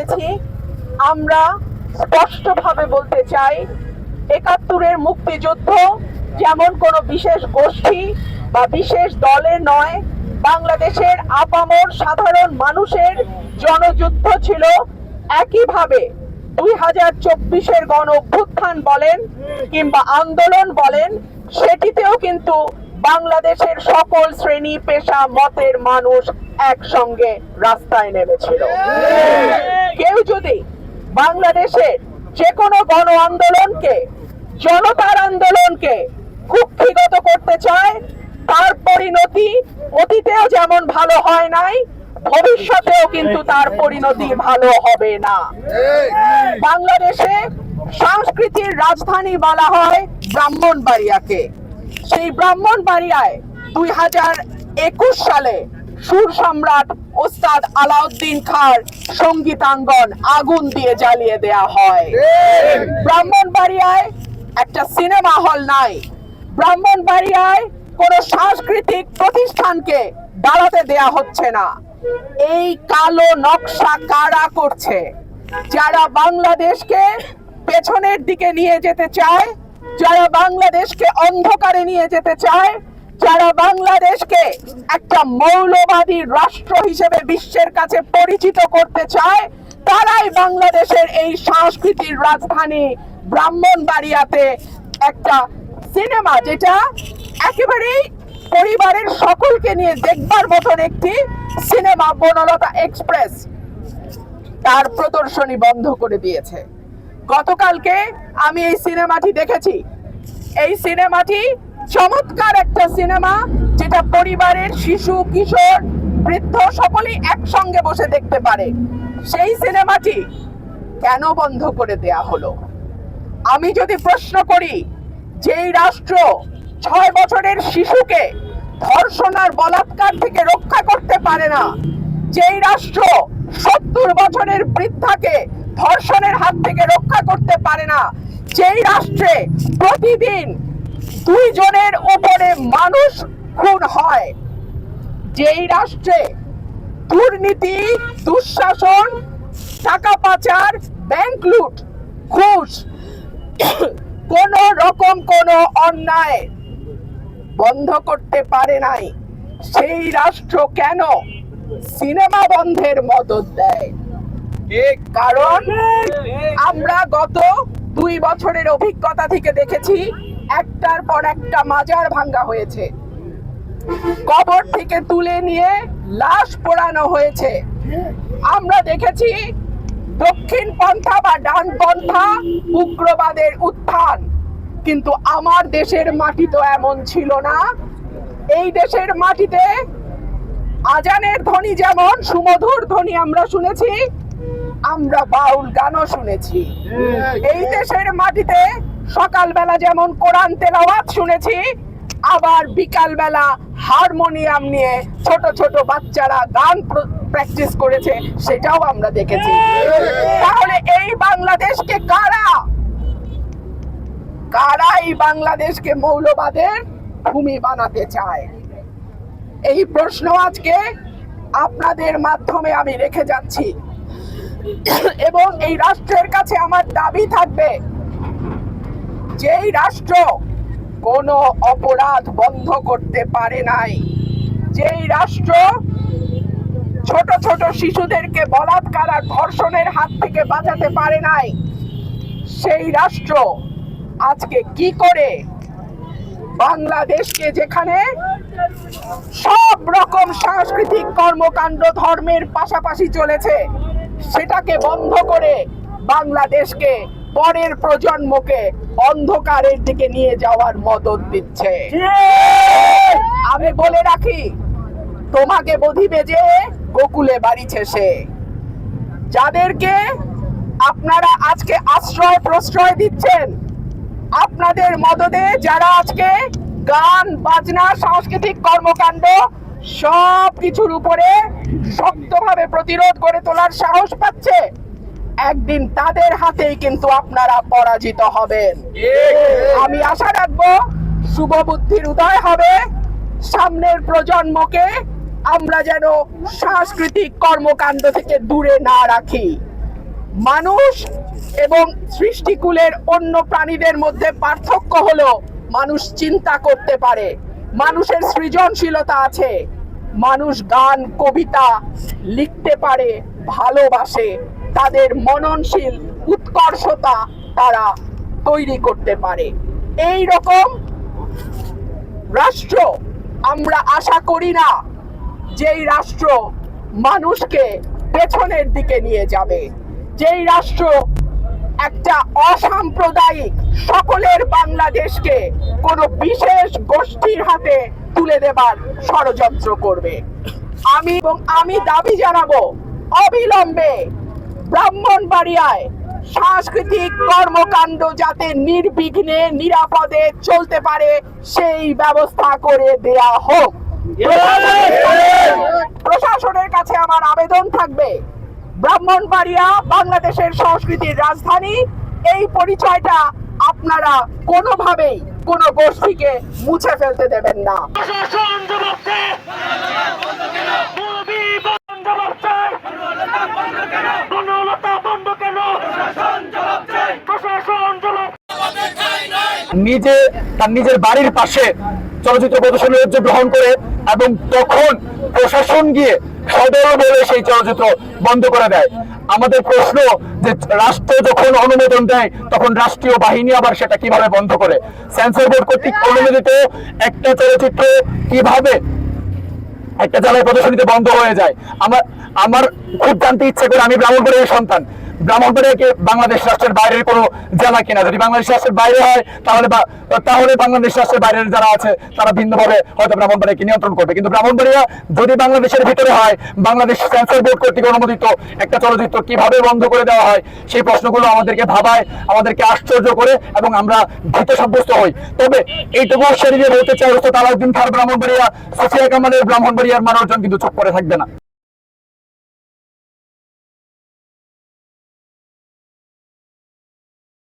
দেখেছি, আমরা স্পষ্টভাবে বলতে চাই ৭১-এর মুক্তিযুদ্ধ যেমন কোনো বিশেষ গোষ্ঠী বা বিশেষ দলের নয়, বাংলাদেশের আপামর সাধারণ মানুষের জনযুদ্ধ ছিল। একইভাবে ২০২৪-এর গণ অভ্যুত্থান বলেন কিংবা আন্দোলন বলেন, সেটিতেও কিন্তু বাংলাদেশের সকল শ্রেণী পেশা মতের মানুষ একসঙ্গে রাস্তায় নেমেছিল। কেউ যদি বাংলাদেশের যে কোনো গণ আন্দোলনকে, জনতার আন্দোলনকে কুক্ষিগত করতে চায়, তার পরিণতি অতীতেও যেমন ভালো হয় নাই, ভবিষ্যতেও কিন্তু তার পরিণতি ভালো হবে না। বাংলাদেশে সংস্কৃতির রাজধানী বলা হয় ব্রাহ্মণবাড়িয়াকে। সেই ব্রাহ্মণবাড়িয়ায় ২০২১ সালে সুর সম্রাট ওস্তাদ আলাউদ্দিন খাঁর সঙ্গীতাঙ্গন আগুন দিয়ে জ্বালিয়ে দেয়া হয়। ব্রাহ্মণবাড়িয়ায় একটা সিনেমা হল নাই। ব্রাহ্মণবাড়িয়ায় কোনো সাংস্কৃতিক প্রতিষ্ঠানকে দাঁড়াতে দেয়া হচ্ছে না। এই কালো নকশা কারা করছে? যারা বাংলাদেশকে পেছনের দিকে নিয়ে যেতে চায়, যারা বাংলাদেশকে অন্ধকারে নিয়ে যেতে চায়, যারা বাংলাদেশকে একটা মৌলবাদী রাষ্ট্র হিসেবে বিশ্বের কাছে পরিচিত করতে চায়, তারাই বাংলাদেশের এই সংস্কৃতির রাজধানী ব্রাহ্মণবাড়িয়াতে একটা সিনেমা, যেটা একেবারেই পরিবারের সকলকে নিয়ে দেখবার মতন একটি সিনেমা, বনলতা এক্সপ্রেস, তার প্রদর্শনী বন্ধ করে দিয়েছে। গতকালকে আমি এই সিনেমাটি দেখেছি। এই সিনেমাটি চমৎকার একটা সিনেমা, যেটা পরিবারের শিশু, কিশোর, বৃদ্ধ সকলেই একসঙ্গে বসে দেখতে পারে। সেই সিনেমাটি কেন বন্ধ করে দেয়া হলো? আমি যদি প্রশ্ন করি, যেই রাষ্ট্র ৬ বছরের শিশুকে ধর্ষণ আর বলাৎকার থেকে রক্ষা করতে পারে না, যেই রাষ্ট্র ৭০ বছরের বৃদ্ধাকে ধর্ষণের হাত থেকে রক্ষা করতে পারে না, যেই রাষ্ট্রে প্রতিদিন ২ জনের উপরে মানুষ খুন হয়, যেই রাষ্ট্রে দুর্নীতি, দুঃশাসন, টাকা পাচার, ব্যাংক লুট, ঘুষ, কোন রকম কোন অন্যায় বন্ধ করতে পারে নাই, সেই রাষ্ট্র কেন সিনেমা বন্ধের মদত দেয়? কারণ আমরা গত ২ বছরের অভিজ্ঞতা থেকে দেখেছি, একটার পর একটা মাজার ভাঙ্গা হয়েছে, কবর থেকে তুলে নিয়ে লাশ পোড়ানো হয়েছে। আমরা দেখেছি দক্ষিণ পন্থা বা ডান পন্থা উগ্রবাদের উত্থান। কিন্তু আমার দেশের মাটি তো এমন ছিল না। এই দেশের মাটিতে আজানের ধ্বনি যেমন সুমধুর ধ্বনি আমরা শুনেছি, আমরা বাউল গানও শুনেছি। এই দেশের মাটিতে সকালবেলা যেমন কোরআন তেলাওয়াত শুনেছি, আবার বিকালবেলা হারমোনিয়াম নিয়ে ছোট ছোট বাচ্চারা গান প্র্যাকটিস করেছে, সেটাও আমরা দেখেছি। তাহলে এই বাংলাদেশকে কারা এই বাংলাদেশকে মৌলবাদের ভূমি বানাতে চায়? এই প্রশ্ন আজকে আপনাদের মাধ্যমে আমি রেখে যাচ্ছি। এবং এই রাষ্ট্রের কাছে আমার দাবি থাকবে, যেই রাষ্ট্র কোনো অপরাধ বন্ধ করতে পারে নাই, যেই রাষ্ট্র ছোট ছোট শিশুদেরকে বলাৎকার আর ধর্ষণের হাত থেকে বাঁচাতে পারে নাই, সেই রাষ্ট্র আজকে কি করে বাংলাদেশকে, যেখানে সব রকম সাংস্কৃতিক কর্মকাণ্ড ধর্মের পাশাপাশি চলেছে, সেটাকে বন্ধ করে বাংলাদেশকে, পরের প্রজন্মকে অন্ধকারের দিকে নিয়ে যাওয়ার মদত দিচ্ছে? আমি বলে রাখি, তোমাকে বধিবে যে গোকুলে বাড়িছে সে। যাদেরকে আপনারা আজকে আশ্রয় প্রশ্রয় দিচ্ছেন, আপনাদের মদদে যারা আজকে গান, বাজনা, সাংস্কৃতিক কর্মকাণ্ড সব কিছুর উপরে শক্তভাবে প্রতিরোধ করে তোলার সাহস পাচ্ছে, একদিন তাদের হাতেই কিন্তু আপনারা পরাজিত হবেন। আমি আশা রাখবো শুভ বুদ্ধির উদয় হবে, সামনের প্রজন্মকে আমরা যেন সাংস্কৃতিক কর্মকাণ্ড থেকে দূরে না রাখি। মানুষ এবং সৃষ্টিকুলের অন্য প্রাণীদের মধ্যে পার্থক্য হলো মানুষ চিন্তা করতে পারে, মানুষের সৃজনশীলতা আছে, মানুষ গান কবিতা লিখতে পারে, ভালোবাসে, তাদের মননশীল উৎকর্ষতা তারা তৈরি করতে পারে। এই রকম রাষ্ট্র আমরা আশা করি না যেই রাষ্ট্র মানুষকে পেছনের দিকে নিয়ে যাবে, যেই রাষ্ট্র একটা অসাম্প্রদায়িক সকলের বাংলাদেশকে কোনো বিশেষ গোষ্ঠীর হাতে তুলে দেবার ষড়যন্ত্র করবে। আমি দাবি জানাবো অবিলম্বে ব্রাহ্মণবাড়িয়ায় সাংস্কৃতিক কর্মকাণ্ড যাতে নির্বিঘ্নে নিরাপদে চলতে পারে সেই ব্যবস্থা করে দেয়া হোক। প্রশাসনের কাছে আমার আবেদন থাকবে, ব্রাহ্মণবাড়িয়া বাংলাদেশের সংস্কৃতির রাজধানী, এই পরিচয়টা আপনারা কোনোভাবেই কোনো গোষ্ঠীকে মুছে ফেলতে দেবেন না। নিজে তার নিজের বাড়ির পাশে চলচ্চিত্র প্রদর্শনের উদ্যোগ গ্রহণ করে এবং তখন প্রশাসন গিয়ে সদর বলে সেই চলচ্চিত্র বন্ধ করে দেয়। আমাদের প্রশ্ন যে রাষ্ট্র যখন অনুমোদন দেয় তখন রাষ্ট্রীয় বাহিনী আবার সেটা কিভাবে বন্ধ করে? সেন্সর বোর্ড কর্তৃক অনুমোদিত একটা চলচ্চিত্র কিভাবে একটা জায়গায় প্রদর্শনীতে বন্ধ হয়ে যায়? আমার খুব জানতে ইচ্ছে করে, আমি ব্রাহ্মণবাড়িয়ার সন্তান, ব্রাহ্মণবাড়িয়াকে বাংলাদেশ রাষ্ট্রের বাইরের কোনো জেলা কিনা? যদি বাংলাদেশ রাষ্ট্রের বাইরে হয় তাহলে বাংলাদেশ রাষ্ট্রের বাইরের যারা আছে তারা ভিন্নভাবে হয়তো ব্রাহ্মণবাড়িয়াকে নিয়ন্ত্রণ করবে, কিন্তু ব্রাহ্মণবাড়িয়া যদি বাংলাদেশের ভিতরে হয়, বাংলাদেশ সেন্সর বোর্ড কর্তৃক অনুমোদিত একটা চলচ্চিত্র কিভাবে বন্ধ করে দেওয়া হয়? সেই প্রশ্নগুলো আমাদেরকে ভাবায়, আমাদেরকে আশ্চর্য করে এবং আমরা ভীত সাব্যস্ত হই। তবে এইটুকু শরীরে বলতে চাই, তালাউদ্দিন খান ব্রাহ্মণবাড়িয়া, সুফিয়া কামালের ব্রাহ্মণবাড়িয়ার মানুষজন কিন্তু চুপ করে থাকবে না।